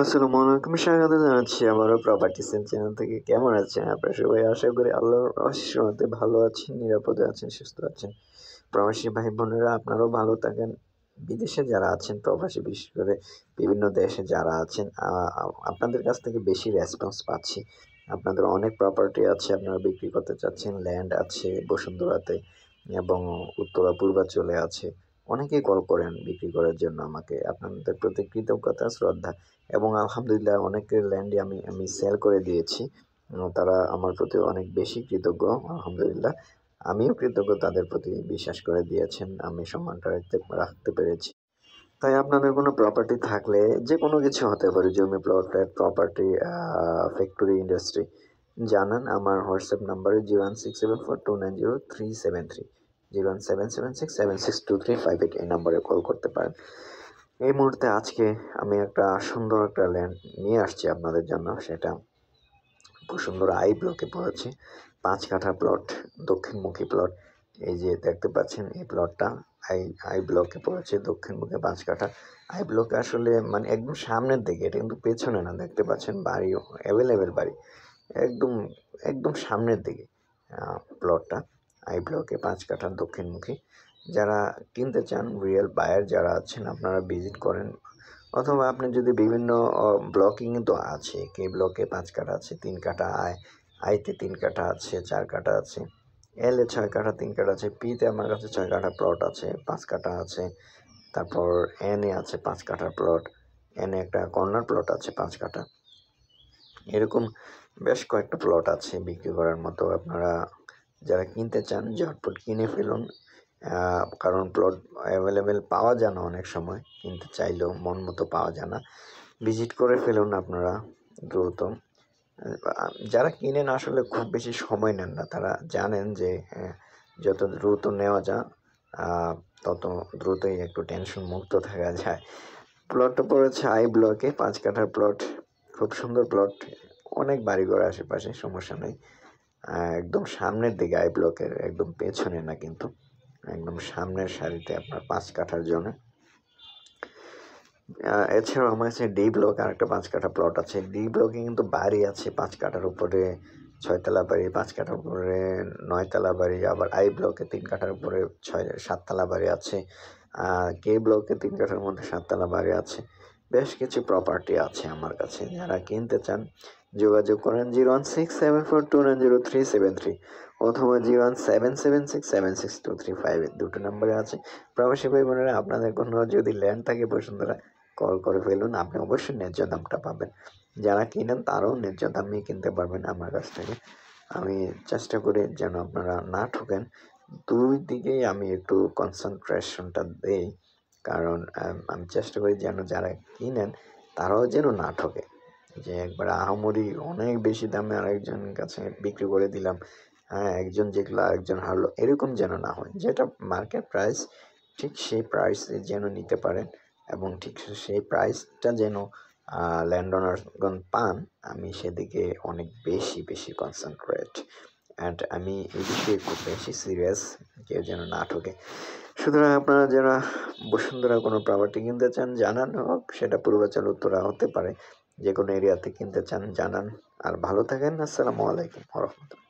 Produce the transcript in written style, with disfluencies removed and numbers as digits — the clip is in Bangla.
আসসালামু আলাইকুম, স্বাগত জানাচ্ছি আমারও প্রপার্টি সেল চ্যানেল থেকে। কেমন আছেন আপনারা সবাই? আশা করি আল্লাহর অশেষ রহমতে ভালো আছেন, নিরাপদে আছেন, সুস্থ আছেন। প্রবাসী ভাই বোনেরা আপনারাও ভালো থাকেন। বিদেশে যারা আছেন, প্রবাসী বিশেষ করে বিভিন্ন দেশে যারা আছেন, আপনাদের কাছ থেকে বেশি রেসপন্স পাচ্ছি। আপনাদের অনেক প্রপার্টি আছে, আপনারা বিক্রি করতে চাচ্ছেন। ল্যান্ড আছে বসুন্ধরাতে এবং উত্তরা পূর্বাঞ্চলে আছে। অনেকেই কল করেন বিক্রি করার জন্য আমাকে। আপনাদের প্রতি কৃতজ্ঞতা, শ্রদ্ধা এবং আলহামদুলিল্লাহ অনেকের ল্যান্ডই আমি সেল করে দিয়েছি। তারা আমার প্রতি অনেক বেশি কৃতজ্ঞ, আলহামদুলিল্লাহ। আমিও কৃতজ্ঞ, তাদের প্রতি বিশ্বাস করে দিয়েছেন, আমি সম্মানটা রাখতে পেরেছি। তাই আপনাদের কোনো প্রপার্টি থাকলে, যে কোনো কিছু হতে পারে, জমি, plot, flat, property, factory, industry, জানান আমার হোয়াটসঅ্যাপ নাম্বারে 01674290373, 01776762358 এই নাম্বারে কল করতে পারেন। এই মুহূর্তে আজকে আমি একটা সুন্দর একটা ল্যান্ড নিয়ে আসছি আপনাদের জন্য। সেটা বসুন্ধরা আই ব্লকে পড়েছে। 5 কাঠা প্লট, দক্ষিণমুখী প্লট। এই যে দেখতে পাচ্ছেন এই প্লটটা আই ব্লকে পড়েছে, দক্ষিণমুখী 5 কাঠা। আই ব্লকে আসলে মানে একদম সামনের দিকে, এটা কিন্তু পেছনে না। দেখতে পাচ্ছেন বাড়িও অ্যাভেলেবেল বাড়ি, একদম একদম সামনের দিকে প্লটটা। আই ব্লকে 5 কাঠা দক্ষিণমুখী। যারা কিনতে চান, রিয়েল বায়ার যারা আছেন, আপনারা ভিজিট করেন। অথবা আপনি যদি বিভিন্ন ব্লকিং তো আছে, কে ব্লকে 5 কাঠা আছে, 3 কাঠা, আইতে 3 কাঠা আছে, 4 কাঠা আছে, এল এ 6 কাঠা 3 কাঠা আছে, পিতে আমার কাছে 6 কাঠা প্লট আছে, 5 কাঠা আছে। তারপর এন এ আছে 5 কাঠার প্লট, এন এ একটা কর্নার প্লট আছে 5 কাঠা। এরকম বেশ কয়েকটা প্লট আছে বিক্রি করার মতো। আপনারা যারা কিনতে চান ঝটপট কিনে ফেলুন, কারণ প্লট অ্যাভেলেবেল পাওয়া যায় না অনেক সময়, কিনতে চাইলেও মন মতো পাওয়া যায় না। ভিজিট করে ফেলুন আপনারা দ্রুত। যারা কিনেন আসলে খুব বেশি সময় নেন না, তারা জানেন যে যত দ্রুত নেওয়া যায় তত দ্রুতই একটু টেনশন মুক্ত থাকা যায়। প্লটটা পড়েছে আই ব্লকে, 5 কাঠার প্লট, খুব সুন্দর প্লট, অনেক বাড়িঘর আশেপাশে, সমস্যা নেই। একদম সামনের দিকে, আই ব্লকের একদম পেছনে না, কিন্তু একদম সামনের সারিতে আপনার 5 কাঠার জন্য। এছাড়াও আমার কাছে ডি ব্লক আর একটা 5 কাঠা প্লট আছে। ডি ব্লকে কিন্তু বাড়ি আছে 5 কাঠার উপরে 6 তলা বাড়ি, 5 কাঠার উপরে 9 তলা বাড়ি। আবার আই ব্লকে 3 কাঠার উপরে 7 তলা বাড়ি আছে। কে ব্লকে 3 কাঠার মধ্যে 7 তলা বাড়ি আছে। বেশ কিছু প্রপার্টি আছে আমার কাছে। যারা কিনতে চান যোগাযোগ করেন 01674290373 অথবা 01776762358, দুটো নাম্বারে আছে। প্রবাসী ভাই বোনেরা, আপনাদের কোনো যদি ল্যান্ড থাকে বসুন্ধরা, কল করে ফেলুন, আপনি অবশ্যই ন্যায্য দামটা পাবেন। যারা কিনেন তারাও ন্যায্য দামই কিনতে পারবেন আমার কাছ থেকে। আমি চেষ্টা করি যেন আপনারা না ঠকেন। দুই দিকেই আমি একটু কনসেন্ট্রেশনটা দেই, কারণ আমি চেষ্টা করি যেন যারা কিনেন তারাও যেন না ঠকে, যে একবার আহামরি অনেক বেশি দামে আরেকজনের কাছে বিক্রি করে দিলাম, একজন জিতলো আরেকজন হারলো, এরকম যেন না হয়। যেটা মার্কেট প্রাইস, ঠিক সেই প্রাইসে যেন নিতে পারেন এবং ঠিক সেই প্রাইসটা যেন ল্যান্ড ওনারগণ পান, আমি সেদিকে অনেক বেশি কনসেন্ট্রেট, অ্যান্ড আমি এই বিষয়ে খুব বেশি সিরিয়াস, কেউ যেন না ঠকে। সুতরাং আপনারা যারা বসুন্ধরা কোনো প্রপার্টি কিনতে চান জানান, হোক সেটা পূর্বাচল, উত্তরা হতে পারে, যে কোনো এরিয়াতে কিনতে চান জানান। আর ভালো থাকেন। আসসালামু আলাইকুম ওয়া রাহমাতুল্লাহ।